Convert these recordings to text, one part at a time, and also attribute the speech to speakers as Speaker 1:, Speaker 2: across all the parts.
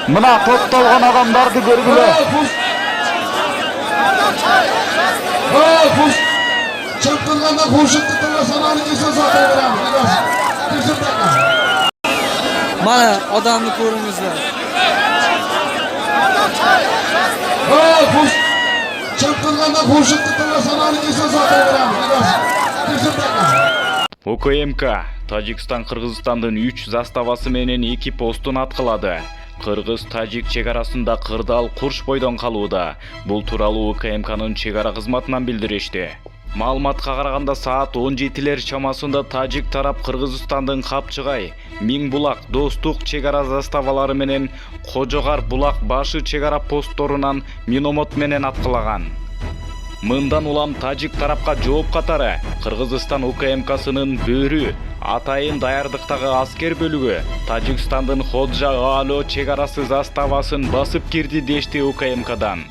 Speaker 1: Мына топтолгон адамдарды көргүлө.
Speaker 2: Çırptırganda koşuktu da sanarı kese satıyor.
Speaker 3: Mana adamni ko'ringizlar.
Speaker 2: Çırptırganda koşuktu da sanarı kese satıyor.
Speaker 1: УКМК Тажикстан Кыргызстандын 3 заставасы менен 2 постун аткылады. Кыргыз-Тажик чек арасында кырдаал курч бойдон калууда. Бул тууралуу УКМКнын чек ара кызматынан билдиришти. Маалыматка караганда саат 17-лер чамасында Тажик тарап Кыргызстандын Капчыгай, Миң Булак, Достук чек ара заставалары менен Кожогар Булак башы чек ара постторунан миномот менен аткылаган. Мындан улам Тажик тарапка жооп катары Кыргызстан УКМКсынын бөрү атайын даярдыктагы аскер бөлүгү Тажикстандын Ходжа-Аало чек арасы заставасын басып кирди дешти УКМКдан.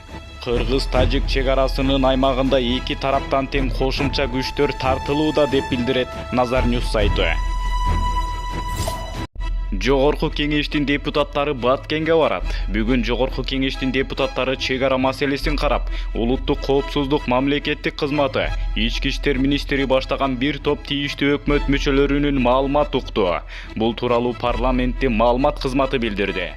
Speaker 1: Кыргыз-Тажик чек арасынын аймагында эки тараптан тең кошумча күчтөр тартылууда деп билдирет Nazar News сайты. Жогорку кеңештин депутаттары Баткенге барат. Бүгүн Жогорку кеңештин депутаттары чек ара маселесин карап, улуттук коопсуздук мамлекеттик кызматы, ички иштер министри баштаган бир топ тийиштүү өкмөт мүчөлөрүнүн маалымат укту. Бул тууралуу парламентте маалымат кызматы билдирди.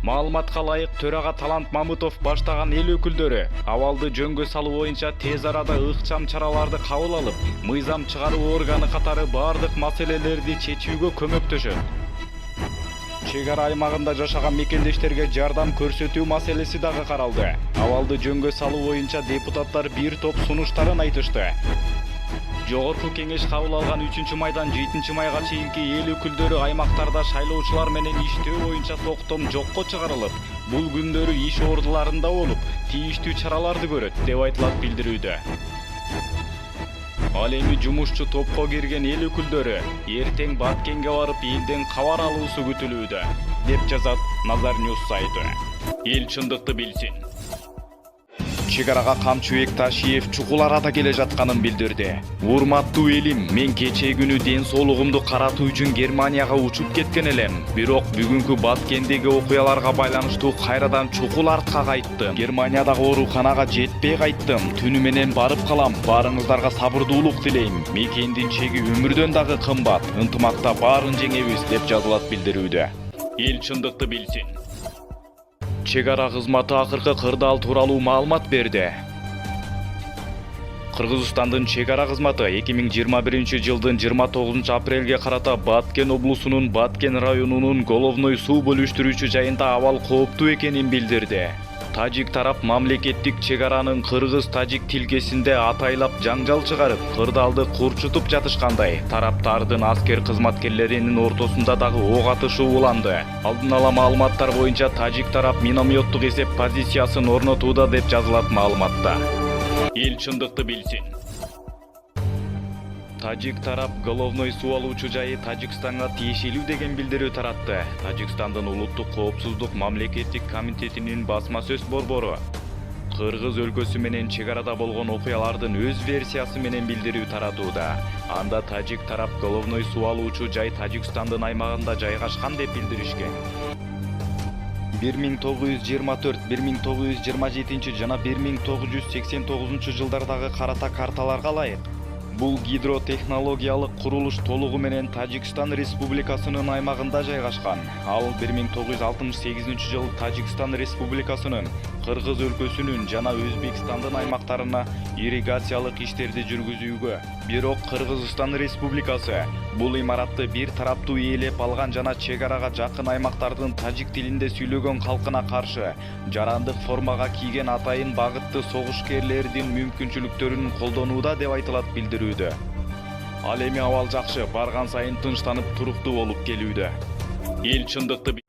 Speaker 1: Маалыматка ылайык төрага Талант Мамытов баштаган эл өкүлдөрү абалды жөнгө салуу боюнча тез арада ыкчам чараларды кабыл алып, мыйзам чыгаруу органы катары бардык маселелерди чечүүгө көмөктөшөт. Чек ара аймагында жашаган мекендештерге жардам көрсөтүү маселеси дагы каралды. Абалды жөнгө салуу боюнча депутаттар бир топ сунуштарын айтышты. Жогорку кеңеш кабыл алган 3-майдан 7-майга чейинки эл өкүлдөрү аймактарда шайлоочулар менен иштөө боюнча токтом жокко чыгарылып, бул күндөрү иш ордуларында болуп, тийиштүү чараларды көрөт деп айтылат билдирүүдө. Ал эми жумушчу топко кирген эл өкүлдөрү эртең Баткенге барып элден кабар алуусу күтүлүүдө, деп жазат Nazar News сайты. Эл чындыкты билсин. Чек арага Камчы Бекташиев чукул арада келе жатканын билдирди. Урматтуу элим, мен кечээ күнү ден соолугумду каратуу үчүн Германияга учуп кеткен элем. Бирок бүгүнкү Баткендеги окуяларга байланыштуу кайрадан чукул артка кайттым. Германиядагы ооруканага жетпей кайттым. Түнү менен барып калам. Баарыңыздарга сабырдуулук тилейм. Мекендин чеги өмүрдөн дагы кымбат. Ынтымакта баарын жеңебиз деп жазылат билдирүүдө. Эл чындыкты билсин. Чек ара кызматы акыркы кырдаал тууралуу маалымат берди. Кыргызстандын чек ара кызматы 2021-жылдын 29 апрелге карата Баткен облусунун Баткен районунун Головной суу бөлүштүрүүчү жайында абал кооптуу экенин билдирди. Тажик тарап мамлекеттик чек аранын кыргыз-тажик тилкесинде атайлап жаңжал чыгарып, кырдаалды курчутуп жатышкандай, тараптардын аскер кызматкерлеринин ортосунда дагы ок атышуу уланды. Алдын ала маалыматтар боюнча Тажик тарап минометтук эсеп позициясын орнотууда деп жазылат маалыматта. Эл чындыкты билсин. Тажик тарап головной суу алуучу жайы Тажикстанга тиешелүү деген билдирүү таратты. Тажикстандын улуттук коопсуздук мамлекеттик комитетинин басма сөз борбору Кыргыз өлкөсү менен чек арада болгон окуялардын өз версиясы менен билдирүү таратууда. Анда Тажик тарап головной суу алуучу жай Тажикстандын аймагында жайгашкан деп билдиришкен. 1924, 1927 жана 1989 жылдардагы карата карталарга ылайык бул гидротехнологиялык курулуш толугу менен Тажикстан Республикасынын аймагында жайгашкан. Ал 1968 жылы Тажикстан Республикасынын, Кыргыз өлкөсүнүн жана Өзбекстандын аймактарына ирригациялык иштерди жүргүзүүгө. Бирок Кыргызстан Республикасы бул имаратты бир тараптуу ээлеп алган жана чек арага жакын аймактардын тажик тилинде сүйлөгөн калкына каршы жарандык формага кийген атайын багытты согушкерлердин мүмкүнчүлүктөрүн колдонууда деп айтылат билдирүүдө. Ал эми абал жакшы, барган сайын тынчтанып туруктуу болуп келүүдө. Эл чындыкты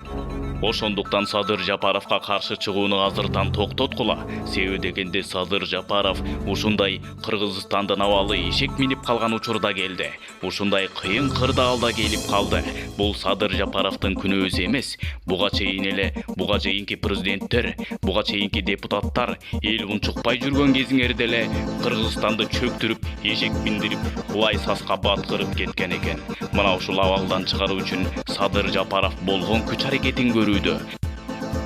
Speaker 1: Ошондуктан Садыр Жапаровго каршы чыгууну азырдан токтоткула. Себеби дегенде Садыр Жапаров ушундай Кыргызстандын абалы ишек минип калган учурда келди. Ушундай кыйын кырдаалда келип калды. Бул Садыр Жапаровдун күнөөсү эмес. Буга чейинки президенттер, буга чейинки депутаттар эл унчукпай жүргөн кезиңерде эле Кыргызстанды чөктүрүп, эшек биндирип, улай саска баткырып кеткен экен. Мына ушул абалдан чыгаруу үчүн Садыр Жапаров болгон күч аракетин көрүү
Speaker 4: өнүктүрүүдө.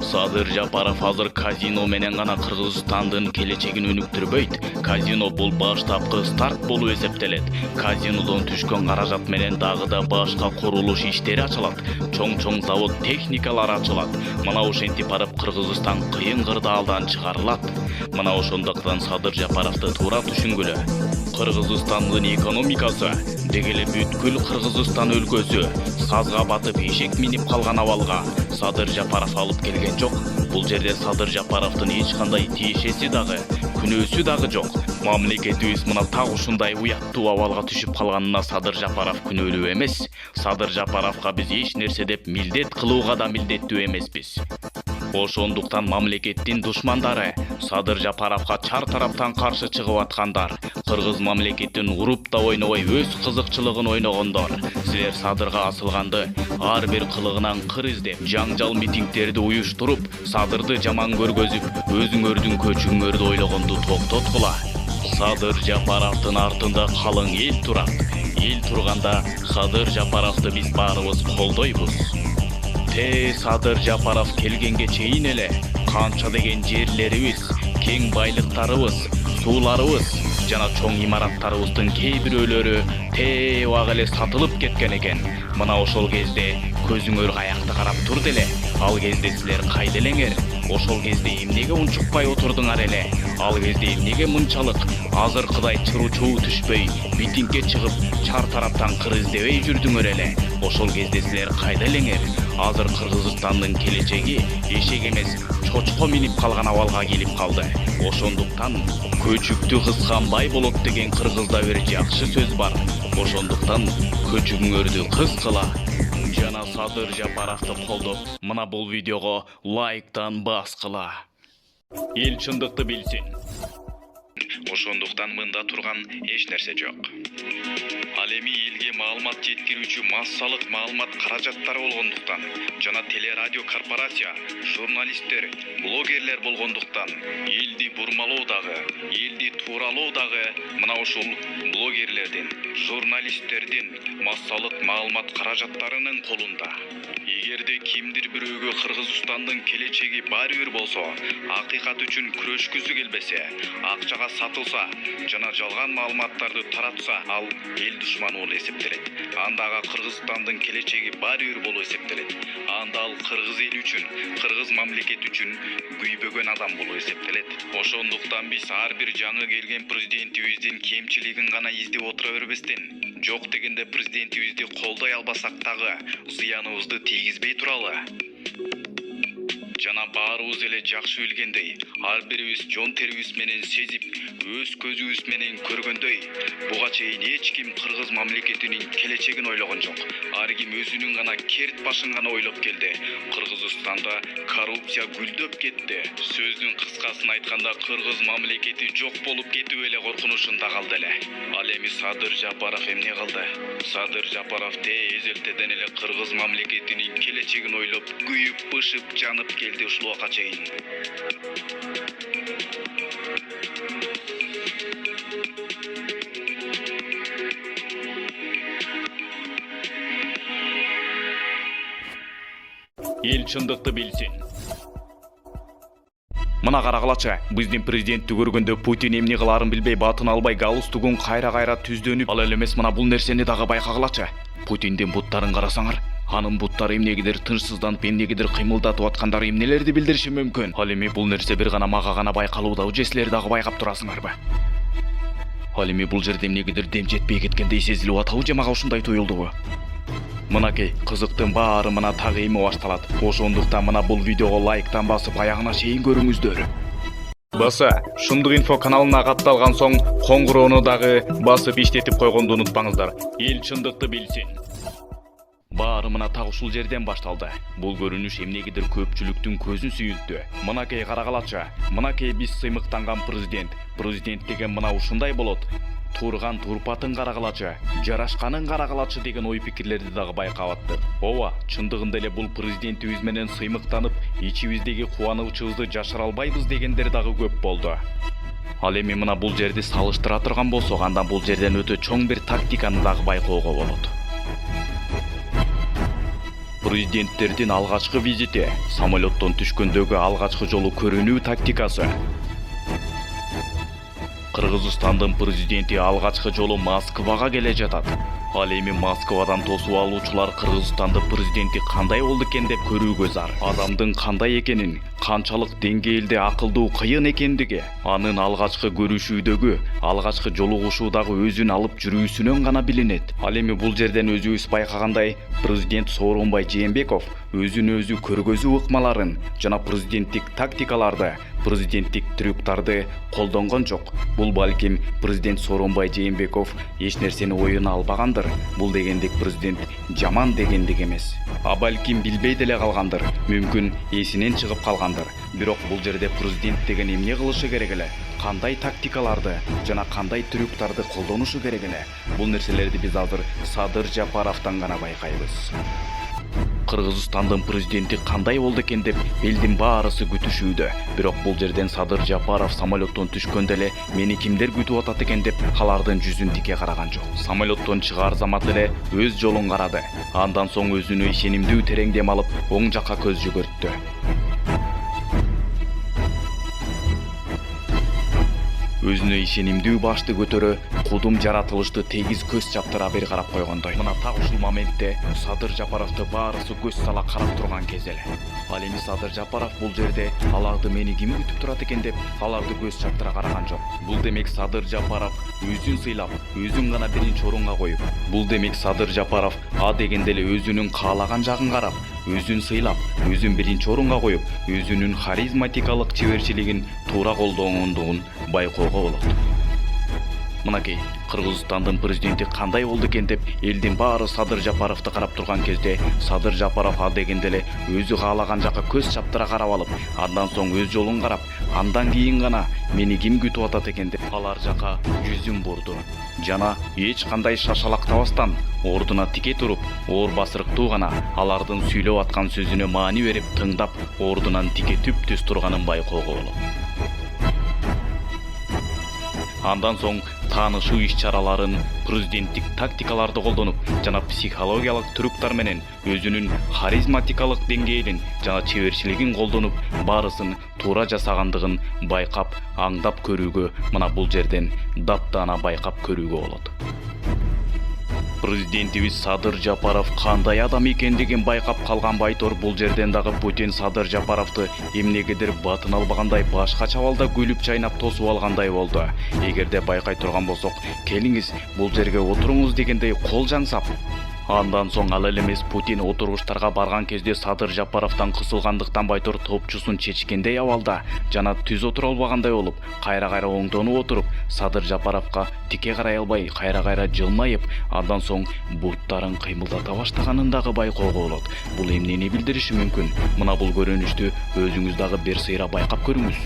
Speaker 4: Садыр Жапаров азыр казино менен гана Кыргызстандын келечегин өнүктүрбөйт. Казино бул баштапкы старт болуп эсептелет. Казинодон түшкөн каражат менен дагы да башка курулуш иштери ачылат. Чоң завод техникалары ачылат. Мына ошентип барып Кыргызстан кыйын кырдаалдан чыгарылат. Мына ошондуктан Садыр Жапаровду туура түшүнгүлө. Кыргызстандын экономикасы дегеле бүткүл Кыргызстан өлкөсү сазга батып эшек минип калган абалга Садыр Жапаров алып келген жок. Бул жерде Садыр Жапаровдун эч кандай тиешеси дагы, күнөөсү дагы жок. Мамлекетибиз мына так ушундай уяттуу абалга түшүп калганына Садыр Жапаров күнөөлүү эмес. Садыр Жапаровго биз эч нерсе деп милдет кылууга да милдеттүү эмеспиз. Ошондуктан мамлекеттин душмандары Садыр Жапаровго чар тараптан каршы чыгып аткандар, кыргыз мамлекетин уруп да ойнобой өз кызыкчылыгын ойногондор. Силер Садырга асылганды ар бир кылыгынан кыр издеп, жаңжал митингдерди уюштуруп, Садырды жаман көргөзүп, өзүңөрдүн көчүңөрдү ойлогонду токтоткула. Садыр Жапаровдун артында калың эл турат. Эл турганда Садыр Жапаровду биз баарыбыз колдойбуз. Садыр Жапаров келгенге чейин эле канча деген жерлерибиз, кең байлыктарыбыз, сууларыбыз жана чоң имараттарыбыздын кээ бирөөлөрү убак эле сатылып кеткен экен. Мына ошол кезде көзүңөр каякта карап турду эле. Ал кезде силер кайда элеңер? Ошол кезде эмнеге унчукпай отурдуңар эле? Ал кезде эмнеге мынчалык азыркыдай чыруу түшпөй, митингге чыгып, чар тараптан кыр издебей жүрдүңөр эле? Ошол кезде силер кайда элеңер? Азыр Кыргызстандын келечеги эшек эмес, чочко минип калган абалга келип калды. Ошондуктан көчүктү кысканбай болот деген кыргызда бир жакшы сөз бар. Ошондуктан көчүгүңөрдү кыскыла. Жана Садыр Жапаровду колдоп, мына бул видеого лайктан баскыла. Эл чындыкты билсин. Ошондуктан мында турган эч нерсе жок. Ал эми элге маалымат жеткирүүчү массалык маалымат каражаттары болгондуктан жана телерадио корпорация, журналисттер, блогерлер болгондуктан элди бурмалоо дагы, элди тууралоо дагы мына ушул блогерлердин, журналисттердин массалык маалымат каражаттарынын колунда. Эгерде кимдир бирөөгө Кыргызстандын келечеги баары бир болсо, акыйкат үчүн күрөшкүсү келбесе, акчага сатылса жана жалган маалыматтарды таратса, ал эл душманы болуп эсептелет. Анда ага Кыргызстандын келечеги баары бир болуп эсептелет. Анда ал кыргыз эли үчүн, кыргыз мамлекети үчүн күйбөгөн адам болуп эсептелет. Ошондуктан биз ар бир жаңы келген президентибиздин кемчилигин гана издеп отура бербестен, жок дегенде президентибизди колдой албасак дагы зыяныбызды тийгизбей туралы. Жана баарыбыз эле жакшы билгендей, ар бирибиз жон терибиз менен сезип, өз көзүбүз менен көргөндөй, буга чейин эч ким кыргыз мамлекетинин келечегин ойлогон жок. Ар ким өзүнүн гана керт башын гана ойлоп келди. Кыргызстанда коррупция гүлдөп кетти. Сөздүн кыскасын айтканда, кыргыз мамлекети жок болуп кетип эле коркунучунда калды эле. Ал эми Садыр Жапаров эмне кылды? Садыр Жапаров эзелтеден эле кыргыз мамлекетинин келечегин ойлоп, күйүп, бышып, жанып келди ушул убакка чейин. Эл чындыкты билсин. Мына карагылачы, биздин президентти көргөндө Путин эмне кыларын билбей, батын албай, галстугун кайра түздөнүп, ал эле эмес мына бул нерсени дагы байкагылачы. Путиндин буттарын карасаңар, анын буттары эмнегидир тынчсызданып, эмнегидир кыймылдатып аткандары эмнелерди билдириши мүмкүн. Ал эми бул нерсе бир гана мага гана байкалуудабы, же силер дагы байкап турасыңарбы? Ал эми бул жерде эмнегидир дем жетпей кеткендей сезилип атабы, же мага ушундай туюлдубу? Мынакей, кызыктын баары мына так эми башталат. Ошондуктан мына бул видеого лайктан басып аягына чейин көрүңүздөр. Баса, Шындык инфо каналына катталган соң коңгуроону дагы басып иштетип койгонду унутпаңыздар. Эл чындыкты билсин. Баары мына так ушул жерден башталды. Бул көрүнүш эмнегидир көпчүлүктүн көзүн сүйүлттү. Мынакей карагалачы, мынакей биз сыймыктанган президент. Президент деген мына ушундай болот. Турган турпатын карагалачы, жарашканын карагалачы деген ой пикирлерди дагы байкап аттык. Ооба, чындыгында эле бул президентибиз менен сыймыктанып, ичибиздеги кубанычыбызды жашыра албайбыз дегендер дагы көп болду. Ал эми мына бул жерди салыштыра турган болсок, андан бул жерден өтө чоң бир тактиканы дагы байкоого болот. Президенттердин алгачкы визити, самолеттон түшкөндөгү алгачкы жолу көрүнүү тактикасы. Кыргызстандын президенти алгачкы жолу Москвага келе жатат. Ал эми Москвадан тосуп алуучулар Кыргызстандын президенти кандай болду экен деп көрүүгө зар. Адамдын кандай экенин, канчалык деңгээлде акылдуу кыйын экендиги, анын алгачкы көрүшүүдөгү, алгачкы жолугушуудагы өзүн алып жүрүүсүнөн гана билинет. Ал эми бул жерден өзүбүз байкагандай, президент Сооронбай Жээнбеков өзүн өзү көргөзүү ыкмаларын жана президенттик тактикаларды, президенттик трюктарды колдонгон жок. Бул балким президент Сооронбай Жээнбеков эч нерсени оюна албагандыр. Бул дегендик президент жаман дегендик эмес. А балким билбей деле калгандыр. Мүмкүн эсинен чыгып калгандыр. Бирок бул жерде президент деген эмне кылышы керек эле? Кандай тактикаларды жана кандай трюктарды колдонушу керек эле? Бул нерселерди биз азыр Садыр Жапаровдон гана байкайбыз. Кыргызстандын президенти кандай болду экен деп элдин баарысы күтүшүүдө. Бирок бул жерден Садыр Жапаров самолеттон түшкөндө эле мени кимдер күтүп атат экен деп алардын жүзүн тике караган жок. Самолеттон чыгаар замат эле өз жолун карады. Андан соң өзүнө ишенимдүү терең дем алып, оң жакка көз жүгөрттү. Өзүнө ишенимдүү башты көтөрө, кудум жаратылышты тегиз көз чаптыра бер карап койгондой. Мына так ушул моментте Садыр Жапаровду баарысы көз сала карап турган кез эле. Ал эми Садыр Жапаров бул жерде аларды мени ким күтүп турат экен деп аларды көз чаптыра караган жок. Бул демек Садыр Жапаров өзүн сыйлап, өзүн гана биринчи орунга коюп. Бул демек Садыр Жапаров а дегенде эле өзүнүн каалаган жагын карап, өзүн сыйлап, өзүн биринчи орунга коюп, өзүнүн харизматикалык чеберчилигин туура колдогондугун байкоого болот. Мынакей, Кыргызстандын президенти кандай болду экен деп элдин баары Садыр Жапаровду карап турган кезде Садыр Жапаров а дегенде эле өзү каалаган жакка көз чаптыра карап алып, андан соң өз жолун карап, андан кийин гана мени ким күтүп атат экен деп алар жака жүзүн бурду. Жана эч кандай шашалактабастан ордуна тике туруп, оор басырыктуу гана алардын сүйлөп аткан сөзүнө маани берип тыңдап, ордунан тике түп-түз турганын байкоого болот. Андан соң таанышуу иш-чараларын, президенттик тактикаларды колдонуп жана психологиялык трюктар менен өзүнүн харизматикалык деңгээлин жана чеберчилигин колдонуп баарысын туура жасагандыгын байкап, аңдап көрүүгө, мына бул жерден даттана байкап көрүүгө болот. Президентибиз Садыр Жапаров кандай адам экендигин байкап калган Байтор бул жерден дагы Путин Садыр Жапаровду эмнегедир батын албагандай башкача абалда күлүп чайнап тосуп алгандай болду. Эгерде байкай турган болсок, келиңиз бул жерге отуруңуз дегендей кол жаңсап, андан соң ал элемес Путин отургучтарга барган кезде Садыр Жапаровдон кысылгандыктан Байтор топчусун чечкендей абалда жана түз отура албагандай болуп, кайра-кайра оңдонуп отуруп, Садыр Жапаровго тике карай албай, кайра-кайра жылмайып, андан соң буттарын кыймылдата баштаганын дагы байкоого болот. Бул эмнени билдириши мүмкүн? Мына бул көрүнүштү өзүңүз дагы бир сыйра байкап көрүңүз.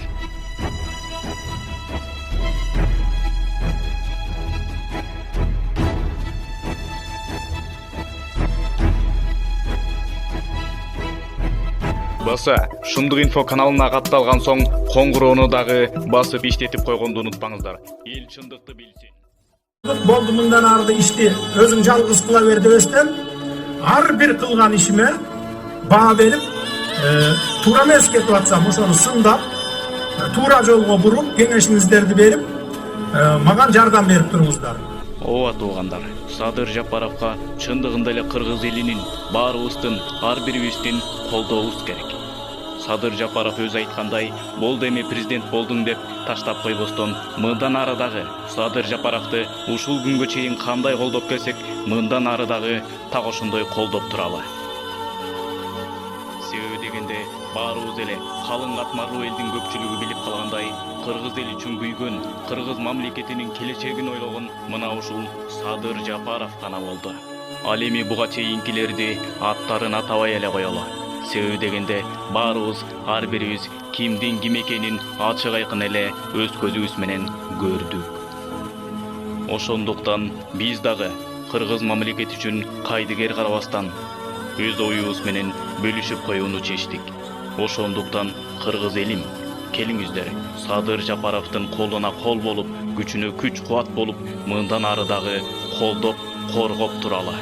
Speaker 4: Баса, Шундук инфо каналына катталган соң коңгуроону дагы басып иштетип койгонду унутпаңыздар. Эл чындыкты билсин.
Speaker 5: Болду мындан арды ишти өзүң жалгыз кыла бер дебестен, ар бир кылган ишиме баа берип, туура эмес кетип атсам, ошону сындап, туура жолго буруп, кеңешиңиздерди берип, мага жардам берип туруңуздар.
Speaker 4: Ооба туугандар, Садыр Жапаровго чындыгында эле кыргыз элинин, баарыбыздын, ар бирибиздин колдообуз керек. Садыр Жапаров өз айткандай, болду эми президент болдуң деп таштап койбостон, мындан ары дагы Садыр Жапаровду ушул күнгө чейин кандай колдоп келсек, мындан ары дагы так ошондой колдоп туралы. Себеби дегенде баарыбыз эле калың катмарлуу элдин көпчүлүгү билип калгандай, кыргыз эл үчүн күйгөн, кыргыз мамлекетинин келечегин ойлогон мына ушул Садыр Жапаров гана болду. Ал эми буга чейинкилерди аттарын атабай эле коелу. Себеби дегенде баарыбыз, ар бирибиз кимдин ким экенин ачык айкын эле өз көзүбүз менен көрдүк. Ошондуктан биз дагы кыргыз мамлекети үчүн кайдыгер карабастан өз оюбуз менен бөлүшүп коюуну чечтик. Ошондуктан кыргыз элим, келиңиздер Садыр Жапаровдун колуна кол болуп, күчүнө күч кубат болуп, мындан ары дагы колдоп, коргоп туралы.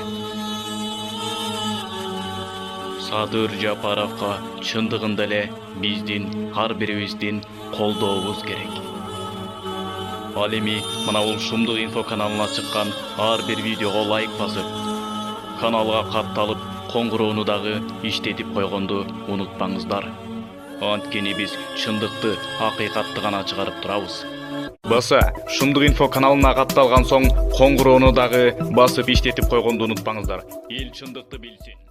Speaker 4: Садыр Жапаровга чындыгында эле биздин ар бирибиздин колдообуз керек. Ал эми мына бул Шумдук инфо каналына чыккан ар бир видеого лайк басып, каналга катталып, коңгуроону дагы иштетип койгонду унутпаңыздар. Анткени биз чындыкты, акыйкатты гана чыгарып турабыз. Баса, Шумдук инфо каналына катталган соң коңгуроону дагы басып иштетип койгонду унутпаңыздар. Эл чындыкты билсин.